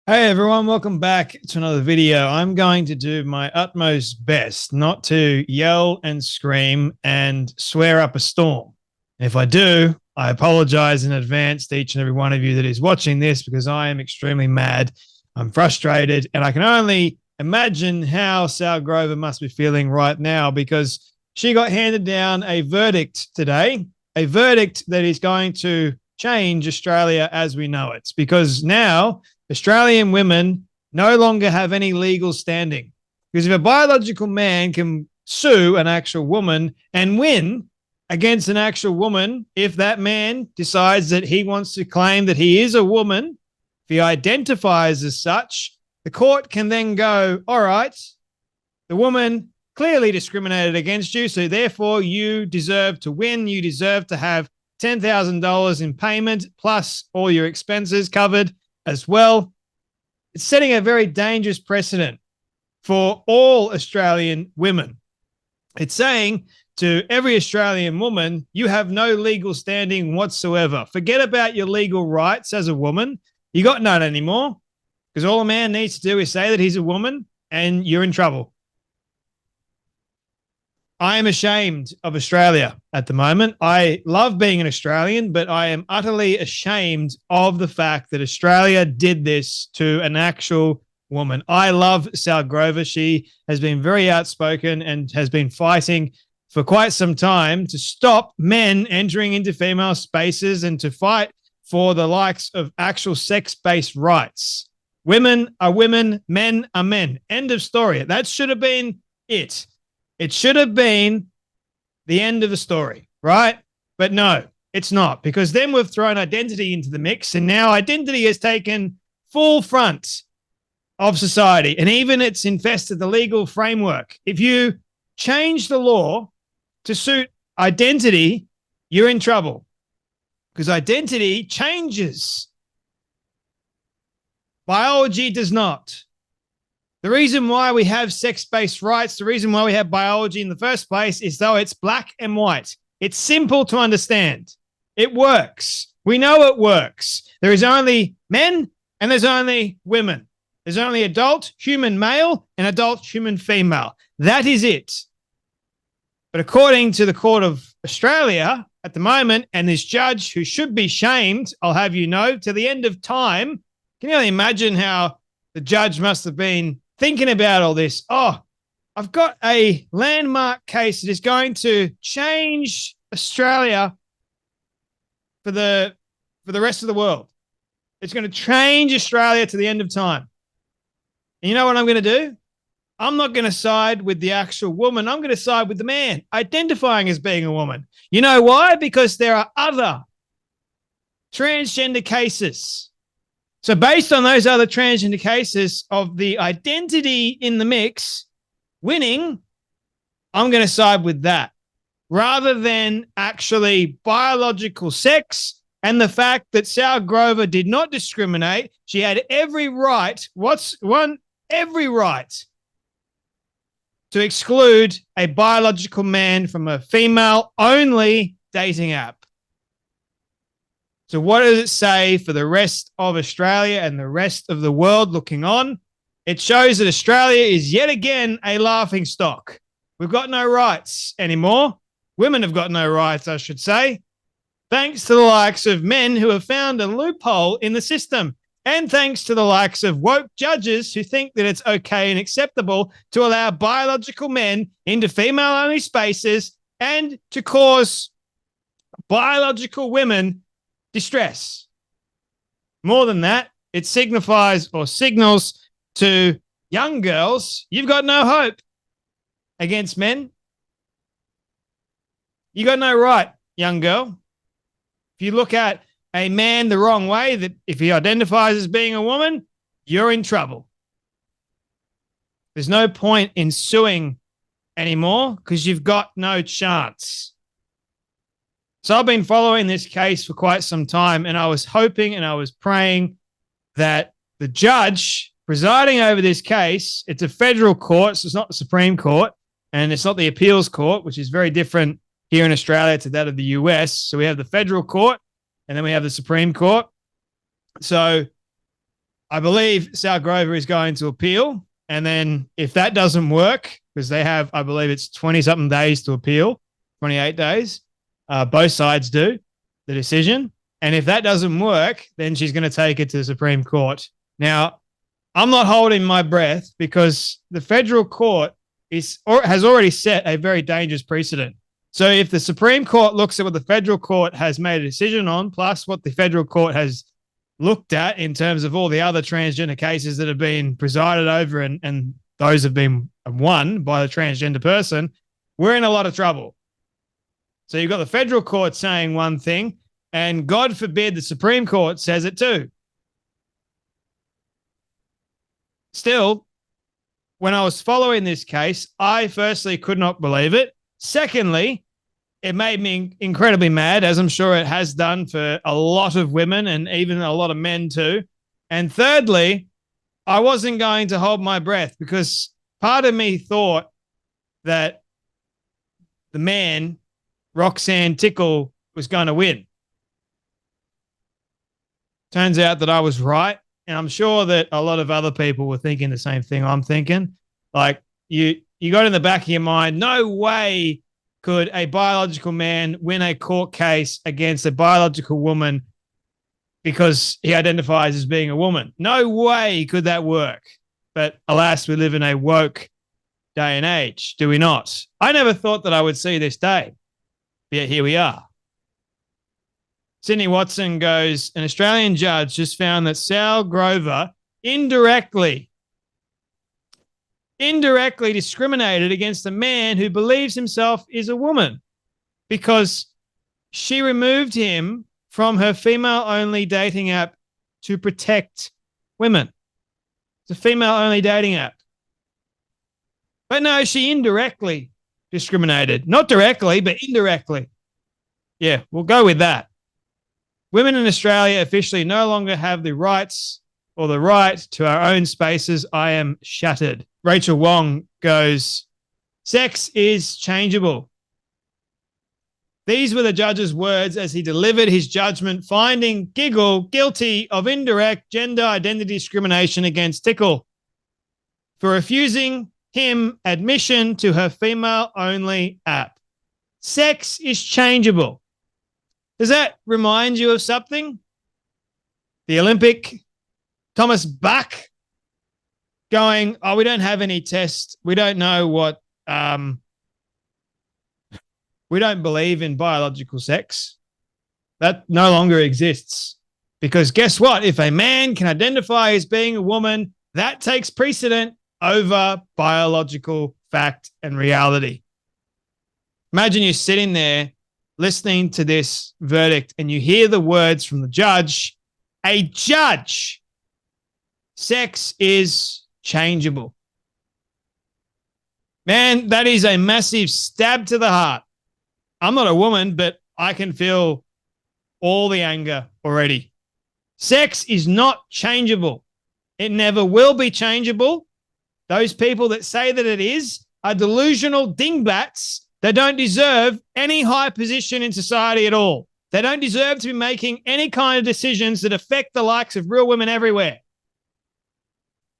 Hey everyone, welcome back to another video. I'm going to do my utmost best not to yell and scream and swear up a storm. If I do, I apologize in advance to each and every one of you that is watching this because I am extremely mad. I'm frustrated, and I can only imagine how Sal Grover must be feeling right now because she got handed down a verdict today, a verdict that is going to change Australia as we know it. Because now Australian women no longer have any legal standing. Because if a biological man can sue an actual woman and win against an actual woman, if that man decides that he wants to claim that he is a woman, if he identifies as such, the court can then go, all right, the woman clearly discriminated against you, so therefore you deserve to win. You deserve to have $10,000 in payment plus all your expenses covered as well. It's setting a very dangerous precedent for all Australian women. It's saying to every Australian woman, you have no legal standing whatsoever. Forget about your legal rights as a woman. You got none anymore, because all a man needs to do is say that he's a woman and you're in trouble. I am ashamed of Australia at the moment. I love being an Australian, but I am utterly ashamed of the fact that Australia did this to an actual woman. I love Sal Grover. She has been very outspoken and has been fighting for quite some time to stop men entering into female spaces and to fight for the likes of actual sex-based rights. Women are women, men are men. End of story. That should have been it. It should have been the end of the story, right? But no, it's not, because then we've thrown identity into the mix, and now identity has taken full front of society, and even it's infested the legal framework. If you change the law to suit identity, you're in trouble, because identity changes. Biology does not. The reason why we have sex-based rights, the reason why we have biology in the first place is though it's black and white. It's simple to understand. It works. We know it works. There is only men and there's only women. There's only adult human male and adult human female. That is it. But according to the Court of Australia at the moment, and this judge who should be shamed, I'll have you know, to the end of time, can you only imagine how the judge must have been thinking about all this? Oh, I've got a landmark case that is going to change Australia for the rest of the world. It's going to change Australia to the end of time. And you know what I'm going to do? I'm not going to side with the actual woman. I'm going to side with the man identifying as being a woman. You know why? Because there are other transgender cases. So based on those other transgender cases of the identity in the mix winning, I'm going to side with that rather than actually biological sex and the fact that Sal Grover did not discriminate. She had every right, every right to exclude a biological man from a female-only dating app. So what does it say for the rest of Australia and the rest of the world looking on? It shows that Australia is yet again a laughing stock. We've got no rights anymore. Women have got no rights, I should say, thanks to the likes of men who have found a loophole in the system, and thanks to the likes of woke judges who think that it's okay and acceptable to allow biological men into female-only spaces and to cause biological women distress. More than that, it signifies or signals to young girls, you've got no hope against men. You got no right, young girl. If you look at a man the wrong way, that if he identifies as being a woman, you're in trouble. There's no point in suing anymore because you've got no chance. So I've been following this case for quite some time, and I was hoping and I was praying that the judge presiding over this case, it's a federal court, so it's not the Supreme Court, and it's not the appeals court, which is very different here in Australia to that of the US. So we have the federal court, and then we have the Supreme Court. So I believe Sal Grover is going to appeal. And then if that doesn't work, because they have, I believe it's 20-something days to appeal, 28 days, both sides do, the decision. And if that doesn't work, then she's going to take it to the Supreme Court. Now, I'm not holding my breath because the federal court has already set a very dangerous precedent. So if the Supreme Court looks at what the federal court has made a decision on, plus what the federal court has looked at in terms of all the other transgender cases that have been presided over and those have been won by the transgender person, we're in a lot of trouble. So you've got the federal court saying one thing, and God forbid the Supreme Court says it too. Still, when I was following this case, I firstly could not believe it. Secondly, it made me incredibly mad, as I'm sure it has done for a lot of women and even a lot of men too. And thirdly, I wasn't going to hold my breath because part of me thought that the man, Roxanne Tickle, was going to win. Turns out that I was right. And I'm sure that a lot of other people were thinking the same thing I'm thinking. Like you got in the back of your mind, no way could a biological man win a court case against a biological woman because he identifies as being a woman. No way could that work. But alas, we live in a woke day and age, do we not? I never thought that I would see this day, yet here we are. Sydney Watson goes, an Australian judge just found that Sal Grover indirectly discriminated against a man who believes himself is a woman because she removed him from her female-only dating app to protect women. It's a female-only dating app. But no, she indirectly discriminated. Not directly, but indirectly. Yeah, we'll go with that. Women in Australia officially no longer have the rights or the right to our own spaces. I am shattered. Rachel Wong goes, sex is changeable. These were the judge's words as he delivered his judgment, finding Giggle guilty of indirect gender identity discrimination against Tickle for refusing him admission to her female-only app. Sex is changeable. Does that remind you of something? The Olympic Thomas Bach going, oh, we don't have any tests. We don't know what, we don't believe in biological sex. That no longer exists. Because guess what? If a man can identify as being a woman, that takes precedent over biological fact and reality. Imagine you're sitting there listening to this verdict and you hear the words from the judge, a judge, sex is changeable. Man, that is a massive stab to the heart. I'm not a woman, but I can feel all the anger already. Sex is not changeable. It never will be changeable. Those people that say that it is are delusional dingbats. They don't deserve any high position in society at all. They don't deserve to be making any kind of decisions that affect the likes of real women everywhere.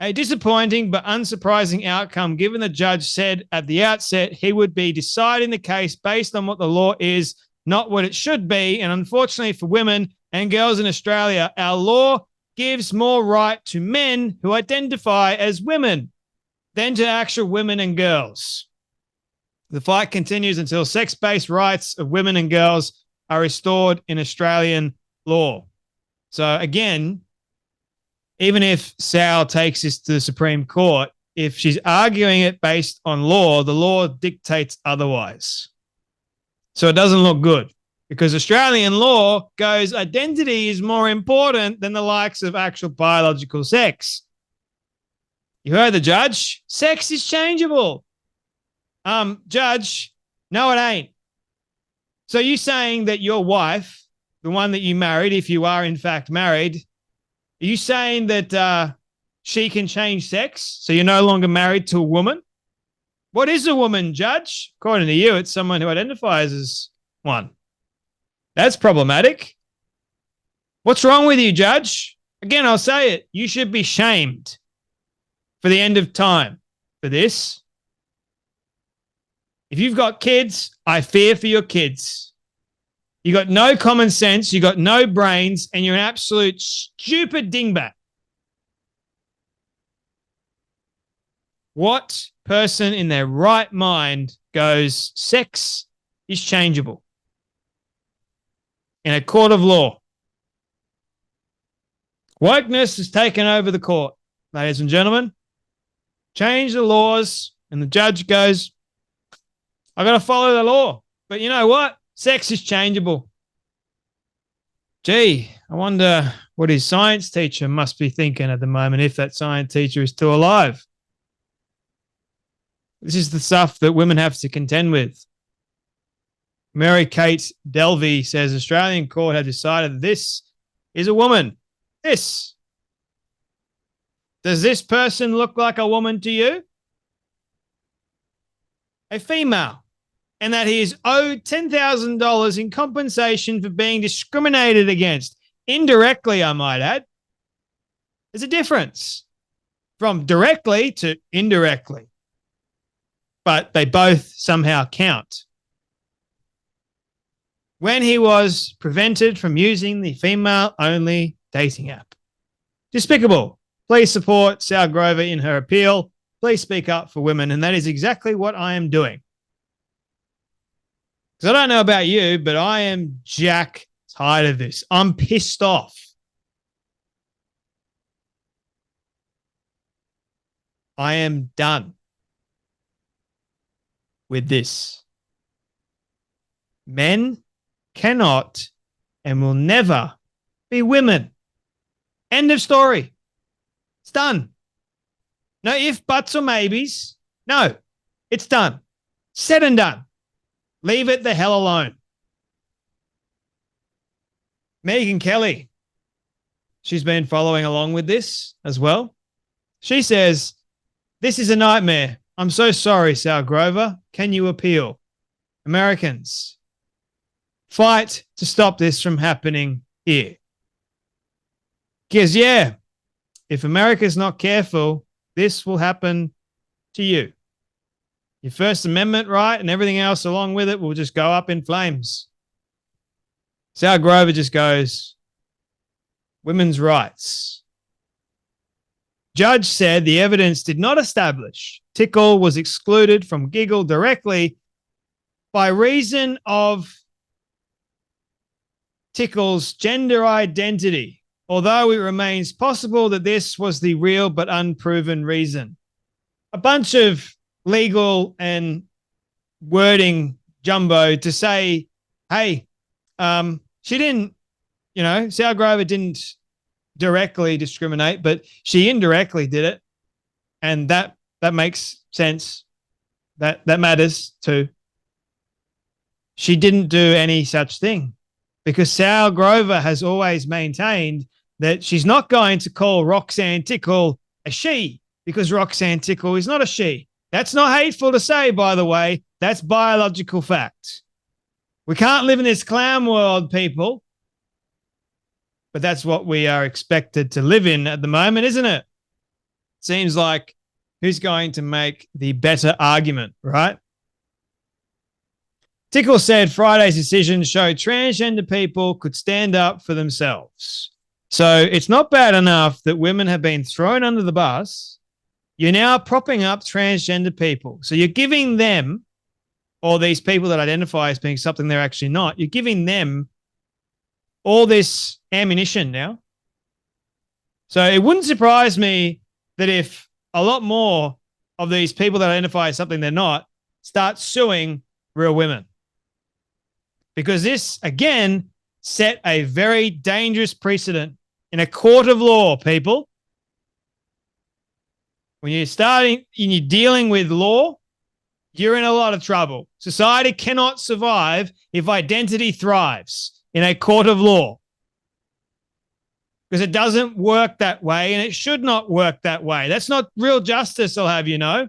A disappointing but unsurprising outcome, given the judge said at the outset he would be deciding the case based on what the law is, not what it should be. And unfortunately for women and girls in Australia, our law gives more right to men who identify as women than to actual women and girls. The fight continues until sex-based rights of women and girls are restored in Australian law. So again, even if Sal takes this to the Supreme Court, if she's arguing it based on law, the law dictates otherwise. So it doesn't look good because Australian law goes identity is more important than the likes of actual biological sex. You heard the judge? Sex is changeable. Judge, no, it ain't. So you saying that your wife, the one that you married, if you are in fact married, are you saying that she can change sex so you're no longer married to a woman? What is a woman, Judge? According to you, it's someone who identifies as one. That's problematic. What's wrong with you, Judge? Again, I'll say it. You should be shamed for the end of time for this. If you've got kids, I fear for your kids. You got no common sense, you got no brains, and you're an absolute stupid dingbat. What person in their right mind goes, sex is changeable in a court of law? Wokeness has taken over the court, ladies and gentlemen. Change the laws, and the judge goes, I got to follow the law. But you know what? Sex is changeable. Gee, I wonder what his science teacher must be thinking at the moment, if that science teacher is still alive. This is the stuff that women have to contend with. Mary Kate Delvey says Australian court have decided that this is a woman. This. Does this person look like a woman to you? A female. And that he is owed $10,000 in compensation for being discriminated against. Indirectly, I might add. There's a difference from directly to indirectly. But they both somehow count. When he was prevented from using the female-only dating app. Despicable. Please support Sal Grover in her appeal. Please speak up for women. And that is exactly what I am doing. Because I don't know about you, but I am jack tired of this. I'm pissed off. I am done with this. Men cannot and will never be women. End of story. It's done. No ifs, buts, or maybes. No, it's done. Said and done. Leave it the hell alone. Megyn Kelly, she's been following along with this as well. She says, this is a nightmare. I'm so sorry, Sal Grover. Can you appeal? Americans, fight to stop this from happening here. Because, yeah, if America's not careful, this will happen to you. Your First Amendment right and everything else along with it will just go up in flames. Sal Grover just goes, women's rights. Judge said the evidence did not establish Tickle was excluded from Giggle directly by reason of Tickle's gender identity, although it remains possible that this was the real but unproven reason. A bunch of legal and wording jumbo to say, hey, she didn't, Sal Grover didn't directly discriminate, but she indirectly did it. And that makes sense. That matters too. She didn't do any such thing because Sal Grover has always maintained that she's not going to call Roxanne Tickle a she because Roxanne Tickle is not a she. That's not hateful to say, by the way. That's biological fact. We can't live in this clown world, people. But that's what we are expected to live in at the moment, isn't it? Seems like who's going to make the better argument, right? Tickle said Friday's decision showed transgender people could stand up for themselves. So it's not bad enough that women have been thrown under the bus. You're now propping up transgender people. So you're giving them, or these people that identify as being something they're actually not, you're giving them all this ammunition now. So it wouldn't surprise me that if a lot more of these people that identify as something they're not start suing real women. Because this, again, set a very dangerous precedent in a court of law, people. When you're dealing with law, you're in a lot of trouble. Society cannot survive if identity thrives in a court of law. Because it doesn't work that way and it should not work that way. That's not real justice, I'll have you know.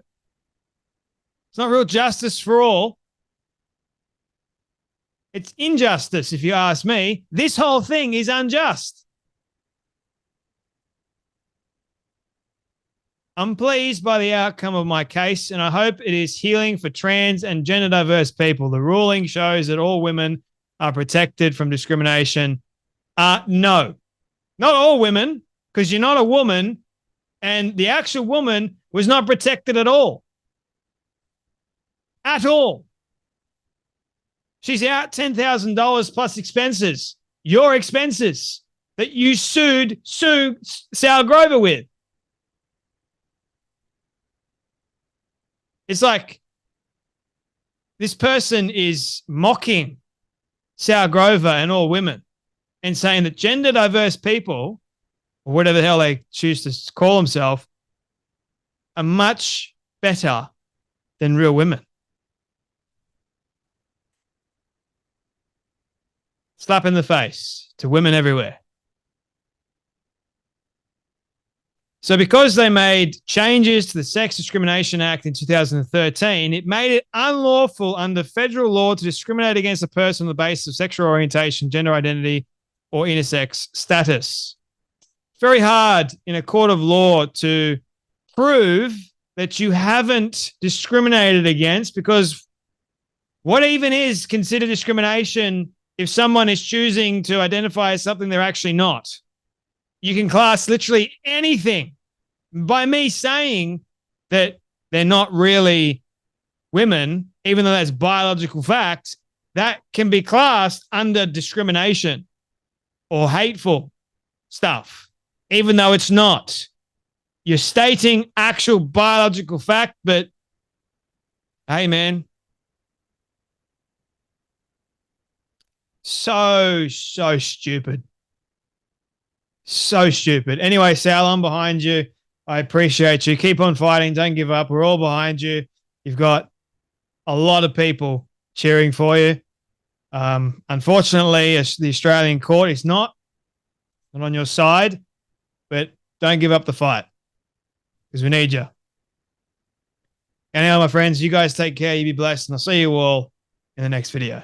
It's not real justice for all. It's injustice, if you ask me. This whole thing is unjust. I'm pleased by the outcome of my case, and I hope it is healing for trans and gender diverse people. The ruling shows that all women are protected from discrimination. No, not all women, because you're not a woman, and the actual woman was not protected at all. At all. She's out $10,000 plus expenses, your expenses that you sued Sal Grover with. It's like this person is mocking Sal Grover and all women and saying that gender diverse people, or whatever the hell they choose to call themselves, are much better than real women. Slap in the face to women everywhere. So because they made changes to the Sex Discrimination Act in 2013, it made it unlawful under federal law to discriminate against a person on the basis of sexual orientation, gender identity, or intersex status. It's very hard in a court of law to prove that you haven't discriminated against, because what even is considered discrimination if someone is choosing to identify as something they're actually not? You can class literally anything. By me saying that they're not really women, even though that's biological fact, that can be classed under discrimination or hateful stuff, even though it's not. You're stating actual biological fact, but hey, man. So stupid. So stupid. Anyway, Sal, I'm behind you. I appreciate you. Keep on fighting. Don't give up. We're all behind you. You've got a lot of people cheering for you. Unfortunately, the Australian court is not on your side, but don't give up the fight because we need you. Anyhow, my friends, you guys take care. You be blessed, and I'll see you all in the next video.